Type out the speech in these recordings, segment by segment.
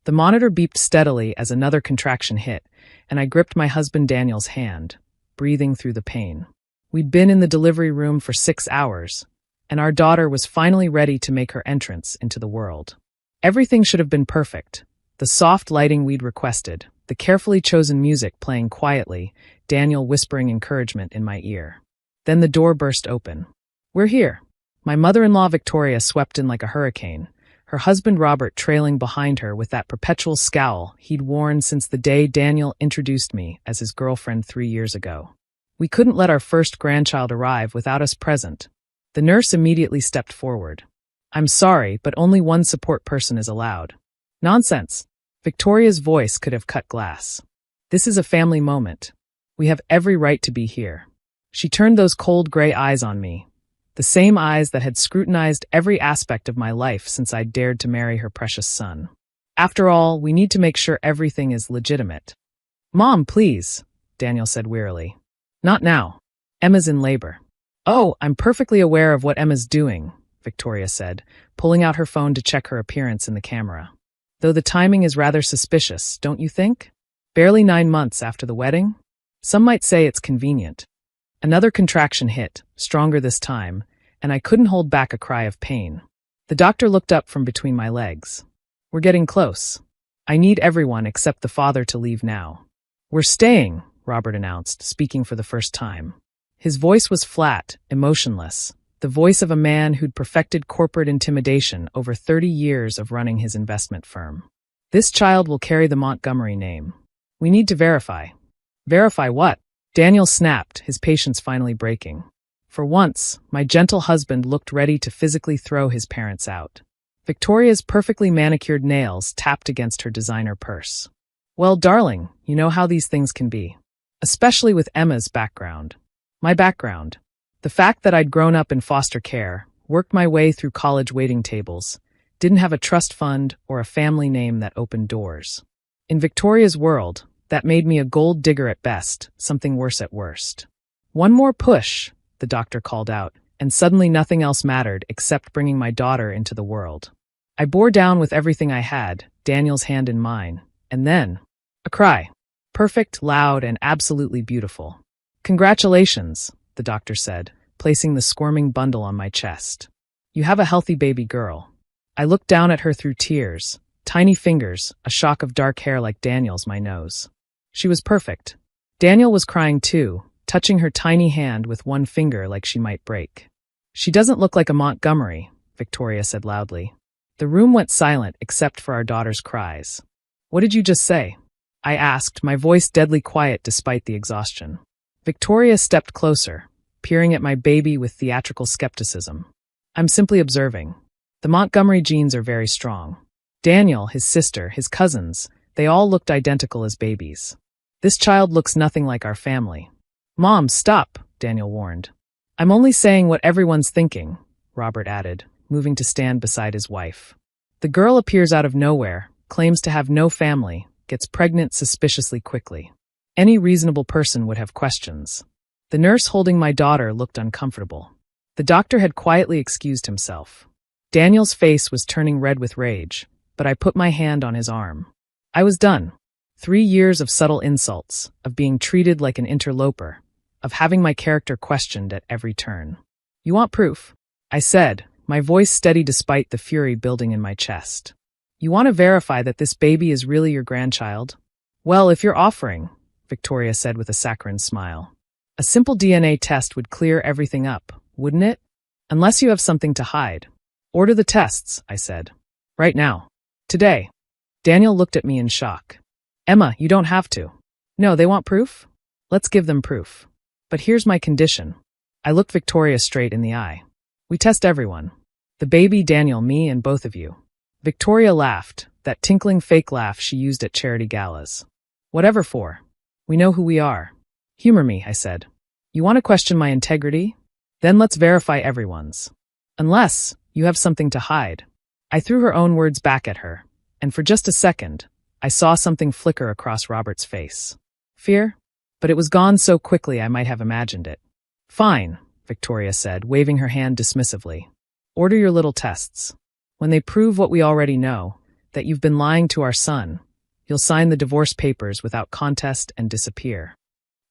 The monitor beeped steadily as another contraction hit, and I gripped my husband Daniel's hand, breathing through the pain. We'd been in the delivery room for 6 hours, and our daughter was finally ready to make her entrance into the world. Everything should have been perfect. The soft lighting we'd requested, the carefully chosen music playing quietly, Daniel whispering encouragement in my ear. Then the door burst open. "We're here." My mother-in-law Victoria swept in like a hurricane, her husband Robert trailing behind her with that perpetual scowl he'd worn since the day Daniel introduced me as his girlfriend 3 years ago. We couldn't let our first grandchild arrive without us present. The nurse immediately stepped forward. "I'm sorry, but only one support person is allowed." "Nonsense." Victoria's voice could have cut glass. "This is a family moment. We have every right to be here." She turned those cold gray eyes on me, the same eyes that had scrutinized every aspect of my life since I'd dared to marry her precious son. "After all, we need to make sure everything is legitimate." "Mom, please," Daniel said wearily. "Not now. Emma's in labor." "Oh, I'm perfectly aware of what Emma's doing," Victoria said, pulling out her phone to check her appearance in the camera. "Though the timing is rather suspicious, don't you think? Barely 9 months after the wedding? Some might say it's convenient." Another contraction hit, stronger this time, and I couldn't hold back a cry of pain. The doctor looked up from between my legs. "We're getting close. I need everyone except the father to leave now." "We're staying," Robert announced, speaking for the first time. His voice was flat, emotionless, the voice of a man who'd perfected corporate intimidation over 30 years of running his investment firm. "This child will carry the Montgomery name. We need to verify." "Verify what?" Daniel snapped, his patience finally breaking. For once, my gentle husband looked ready to physically throw his parents out. Victoria's perfectly manicured nails tapped against her designer purse. "Well, darling, you know how these things can be. Especially with Emma's background. My background. The fact that I'd grown up in foster care, worked my way through college waiting tables, didn't have a trust fund or a family name that opened doors. In Victoria's world, that made me a gold digger at best, something worse at worst. One more push, the doctor called out, and suddenly nothing else mattered except bringing my daughter into the world. I bore down with everything I had, Daniel's hand in mine, and then, a cry. Perfect, loud, and absolutely beautiful. "Congratulations," the doctor said, placing the squirming bundle on my chest. "You have a healthy baby girl." I looked down at her through tears, tiny fingers, a shock of dark hair like Daniel's my nose. She was perfect. Daniel was crying too, touching her tiny hand with one finger like she might break. "She doesn't look like a Montgomery," Victoria said loudly. The room went silent except for our daughter's cries. "What did you just say?" I asked, my voice deadly quiet despite the exhaustion. Victoria stepped closer, peering at my baby with theatrical skepticism. "I'm simply observing. The Montgomery genes are very strong. Daniel, his sister, his cousins, they all looked identical as babies. This child looks nothing like our family." "Mom, stop," Daniel warned. "I'm only saying what everyone's thinking," Robert added, moving to stand beside his wife. "The girl appears out of nowhere, claims to have no family, gets pregnant suspiciously quickly. Any reasonable person would have questions." The nurse holding my daughter looked uncomfortable. The doctor had quietly excused himself. Daniel's face was turning red with rage, but I put my hand on his arm. I was done. 3 years of subtle insults, of being treated like an interloper, of having my character questioned at every turn. "You want proof?" I said, my voice steady despite the fury building in my chest. "You want to verify that this baby is really your grandchild?" "Well, if you're offering," Victoria said with a saccharine smile. "A simple DNA test would clear everything up, wouldn't it? Unless you have something to hide." "Order the tests," I said. "Right now. Today." Daniel looked at me in shock. "Emma, you don't have to." "No, they want proof? Let's give them proof. But here's my condition." I looked Victoria straight in the eye. "We test everyone. The baby, Daniel, me, and both of you." Victoria laughed, that tinkling fake laugh she used at charity galas. "Whatever for. We know who we are." "Humor me," I said. "You want to question my integrity? Then let's verify everyone's. Unless you have something to hide." I threw her own words back at her, and for just a second, I saw something flicker across Robert's face. Fear? But it was gone so quickly I might have imagined it. "Fine," Victoria said, waving her hand dismissively. "Order your little tests. When they prove what we already know, that you've been lying to our son. You'll sign the divorce papers without contest and disappear.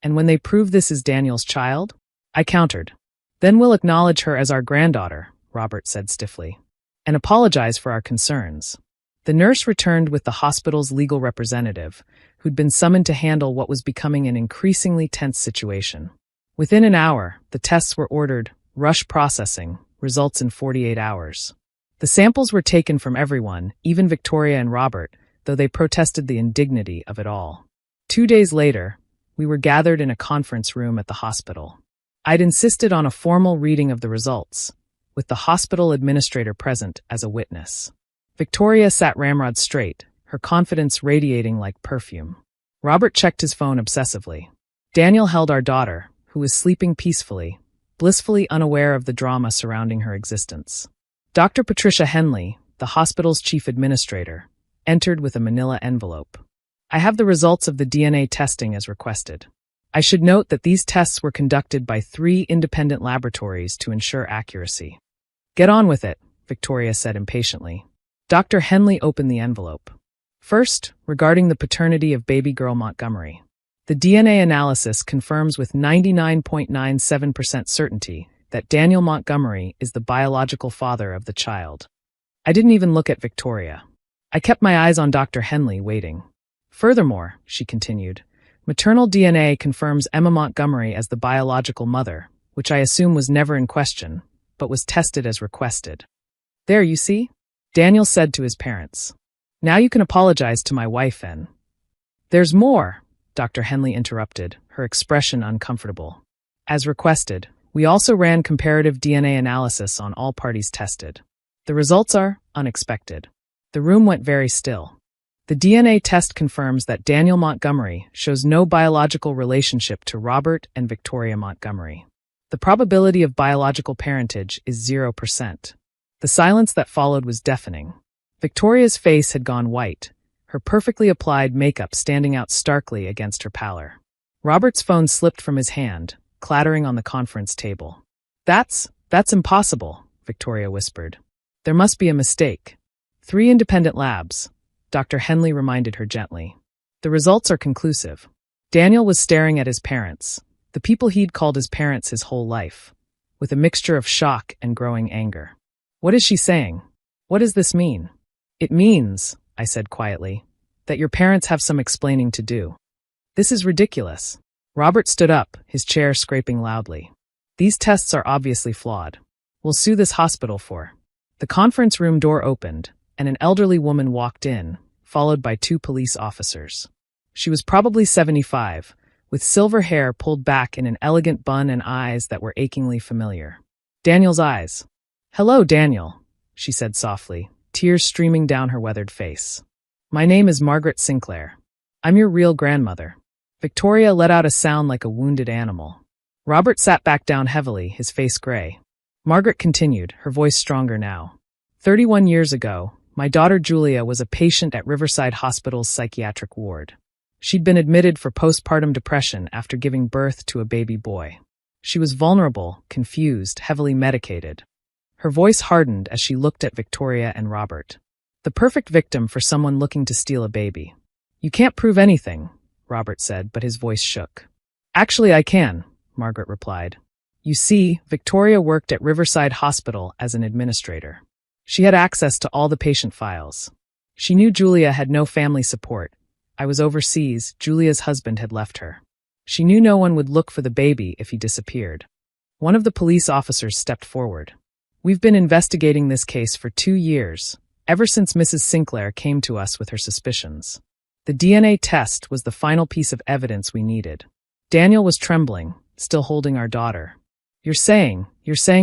And when they prove this is Daniel's child? I countered. Then we'll acknowledge her as our granddaughter, Robert said stiffly, and apologize for our concerns. The nurse returned with the hospital's legal representative, who'd been summoned to handle what was becoming an increasingly tense situation. Within an hour, the tests were ordered, rush processing, results in 48 hours. The samples were taken from everyone, even Victoria and Robert, though they protested the indignity of it all. 2 days later, we were gathered in a conference room at the hospital. I'd insisted on a formal reading of the results, with the hospital administrator present as a witness. Victoria sat ramrod straight, her confidence radiating like perfume. Robert checked his phone obsessively. Daniel held our daughter, who was sleeping peacefully, blissfully unaware of the drama surrounding her existence. Dr. Patricia Henley, the hospital's chief administrator, entered with a manila envelope. I have the results of the DNA testing as requested. I should note that these tests were conducted by 3 independent laboratories to ensure accuracy. Get on with it, Victoria said impatiently. Dr. Henley opened the envelope. First, regarding the paternity of baby girl Montgomery. The DNA analysis confirms with 99.97% certainty that Daniel Montgomery is the biological father of the child. I didn't even look at Victoria. I kept my eyes on Dr. Henley, waiting. Furthermore, she continued, maternal DNA confirms Emma Montgomery as the biological mother, which I assume was never in question, but was tested as requested. There, you see? Daniel said to his parents. Now you can apologize to my wife, and... There's more, Dr. Henley interrupted, her expression uncomfortable. As requested, we also ran comparative DNA analysis on all parties tested. The results are unexpected. The room went very still. The DNA test confirms that Daniel Montgomery shows no biological relationship to Robert and Victoria Montgomery. The probability of biological parentage is 0%. The silence that followed was deafening. Victoria's face had gone white, her perfectly applied makeup standing out starkly against her pallor. Robert's phone slipped from his hand, clattering on the conference table. That's impossible, Victoria whispered. There must be a mistake. 3 independent labs, Dr. Henley reminded her gently. The results are conclusive. Daniel was staring at his parents, the people he'd called his parents his whole life, with a mixture of shock and growing anger. What is she saying? What does this mean? It means, I said quietly, that your parents have some explaining to do. This is ridiculous. Robert stood up, his chair scraping loudly. These tests are obviously flawed. We'll sue this hospital for. The conference room door opened, and an elderly woman walked in, followed by 2 police officers. She was probably 75, with silver hair pulled back in an elegant bun and eyes that were achingly familiar. Daniel's eyes. Hello, Daniel, she said softly, tears streaming down her weathered face. My name is Margaret Sinclair. I'm your real grandmother. Victoria let out a sound like a wounded animal. Robert sat back down heavily, his face gray. Margaret continued, her voice stronger now. 31 years ago, my daughter Julia was a patient at Riverside Hospital's psychiatric ward. She'd been admitted for postpartum depression after giving birth to a baby boy. She was vulnerable, confused, heavily medicated. Her voice hardened as she looked at Victoria and Robert. The perfect victim for someone looking to steal a baby. You can't prove anything, Robert said, but his voice shook. Actually, I can, Margaret replied. You see, Victoria worked at Riverside Hospital as an administrator. She had access to all the patient files. She knew Julia had no family support. I was overseas, Julia's husband had left her. She knew no one would look for the baby if he disappeared. One of the police officers stepped forward. We've been investigating this case for 2 years, ever since Mrs. Sinclair came to us with her suspicions. The DNA test was the final piece of evidence we needed. Daniel was trembling, still holding our daughter. You're saying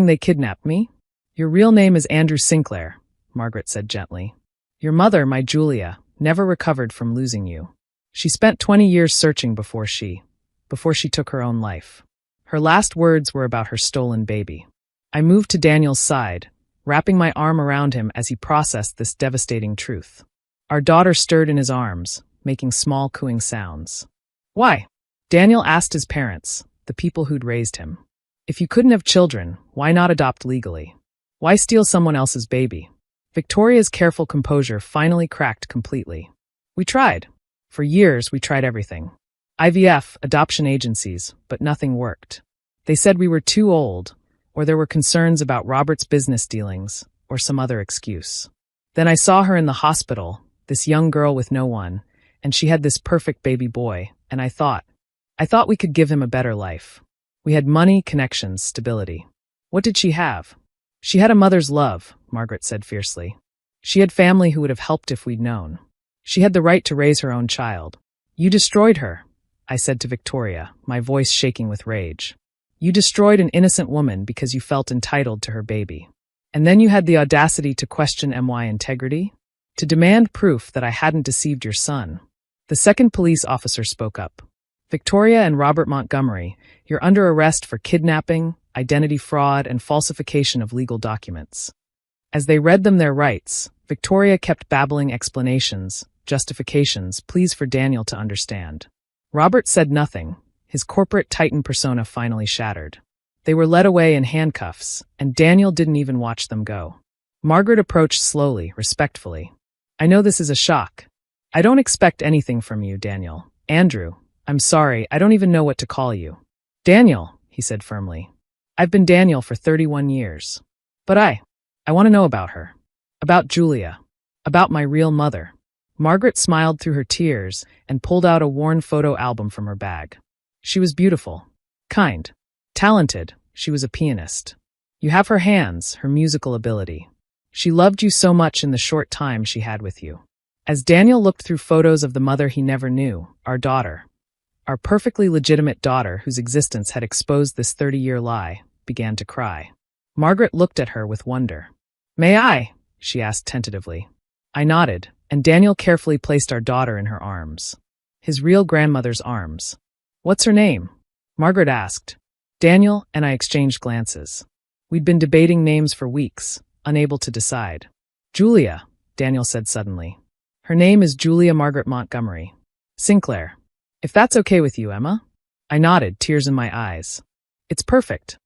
they kidnapped me? Your real name is Andrew Sinclair, Margaret said gently. Your mother, my Julia, never recovered from losing you. She spent 20 years searching before she took her own life. Her last words were about her stolen baby. I moved to Daniel's side, wrapping my arm around him as he processed this devastating truth. Our daughter stirred in his arms, making small cooing sounds. Why? Daniel asked his parents, the people who'd raised him. If you couldn't have children, why not adopt legally? Why steal someone else's baby? Victoria's careful composure finally cracked completely. We tried. For years, we tried everything. IVF, adoption agencies, but nothing worked. They said we were too old, or there were concerns about Robert's business dealings, or some other excuse. Then I saw her in the hospital, this young girl with no one, and she had this perfect baby boy, and I thought we could give him a better life. We had money, connections, stability. What did she have? She had a mother's love, Margaret said fiercely. She had family who would have helped if we'd known. She had the right to raise her own child. You destroyed her, I said to Victoria, my voice shaking with rage. You destroyed an innocent woman because you felt entitled to her baby. And then you had the audacity to question my integrity? To demand proof that I hadn't deceived your son. The second police officer spoke up. Victoria and Robert Montgomery, you're under arrest for kidnapping, identity fraud, and falsification of legal documents. As they read them their rights, Victoria kept babbling explanations, justifications, pleas for Daniel to understand. Robert said nothing. His corporate titan persona finally shattered. They were led away in handcuffs, and Daniel didn't even watch them go. Margaret approached slowly, respectfully. I know this is a shock. I don't expect anything from you, Daniel. Andrew, I'm sorry, I don't even know what to call you. Daniel, he said firmly. I've been Daniel for 31 years. But I want to know about her. About Julia. About my real mother. Margaret smiled through her tears and pulled out a worn photo album from her bag. She was beautiful. Kind. Talented. She was a pianist. You have her hands, her musical ability. She loved you so much in the short time she had with you. As Daniel looked through photos of the mother he never knew, our daughter, our perfectly legitimate daughter whose existence had exposed this 30-year lie, began to cry. Margaret looked at her with wonder. May I? She asked tentatively. I nodded, and Daniel carefully placed our daughter in her arms. His real grandmother's arms. What's her name? Margaret asked. Daniel and I exchanged glances. We'd been debating names for weeks, unable to decide. Julia, Daniel said suddenly. Her name is Julia Margaret Montgomery. Sinclair. If that's okay with you, Emma? I nodded, tears in my eyes. It's perfect.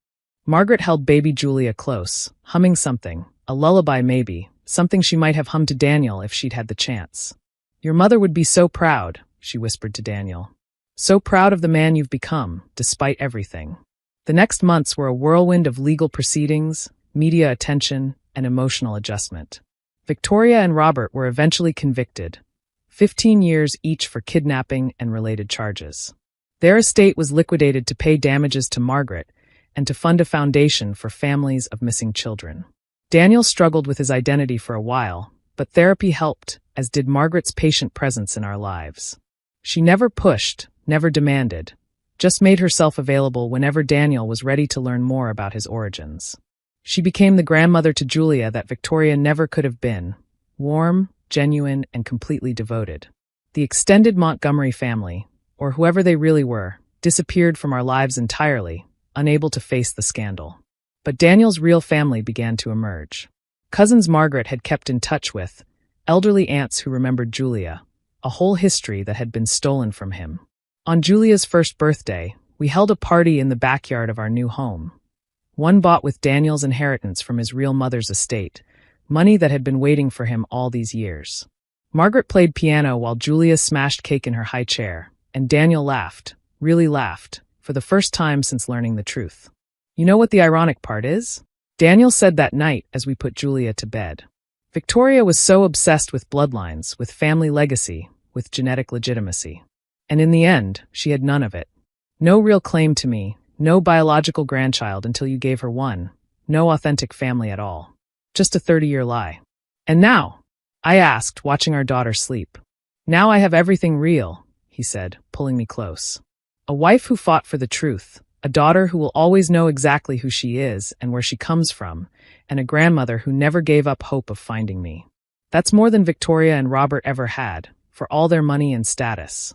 Margaret held baby Julia close, humming something, a lullaby maybe, something she might have hummed to Daniel if she'd had the chance. Your mother would be so proud, she whispered to Daniel. So proud of the man you've become, despite everything. The next months were a whirlwind of legal proceedings, media attention, and emotional adjustment. Victoria and Robert were eventually convicted, 15 years each for kidnapping and related charges. Their estate was liquidated to pay damages to Margaret and to fund a foundation for families of missing children. Daniel struggled with his identity for a while, but therapy helped, as did Margaret's patient presence in our lives. She never pushed, never demanded, just made herself available whenever Daniel was ready to learn more about his origins. She became the grandmother to Julia that Victoria never could have been, warm, genuine, and completely devoted. The extended Montgomery family, or whoever they really were, disappeared from our lives entirely, unable to face the scandal. But Daniel's real family began to emerge. Cousins Margaret had kept in touch with, elderly aunts who remembered Julia, a whole history that had been stolen from him. On Julia's first birthday, we held a party in the backyard of our new home. One bought with Daniel's inheritance from his real mother's estate, money that had been waiting for him all these years. Margaret played piano while Julia smashed cake in her high chair, and Daniel laughed, really laughed, for the first time since learning the truth. You know what the ironic part is? Daniel said that night as we put Julia to bed. Victoria was so obsessed with bloodlines, with family legacy, with genetic legitimacy. And in the end, she had none of it. No real claim to me, no biological grandchild until you gave her one, no authentic family at all. Just a 30-year lie. And now? I asked, watching our daughter sleep. Now I have everything real, he said, pulling me close. A wife who fought for the truth, a daughter who will always know exactly who she is and where she comes from, and a grandmother who never gave up hope of finding me. That's more than Victoria and Robert ever had, for all their money and status.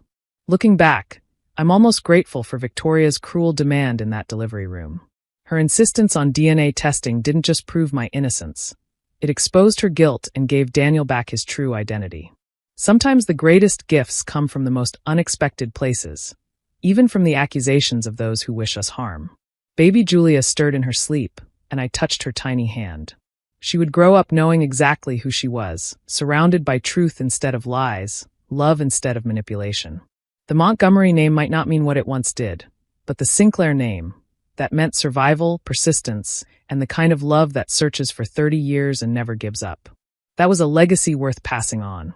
Looking back, I'm almost grateful for Victoria's cruel demand in that delivery room. Her insistence on DNA testing didn't just prove my innocence. It exposed her guilt and gave Daniel back his true identity. Sometimes the greatest gifts come from the most unexpected places, even from the accusations of those who wish us harm. Baby Julia stirred in her sleep, and I touched her tiny hand. She would grow up knowing exactly who she was, surrounded by truth instead of lies, love instead of manipulation. The Montgomery name might not mean what it once did, but the Sinclair name, that meant survival, persistence, and the kind of love that searches for 30 years and never gives up. That was a legacy worth passing on.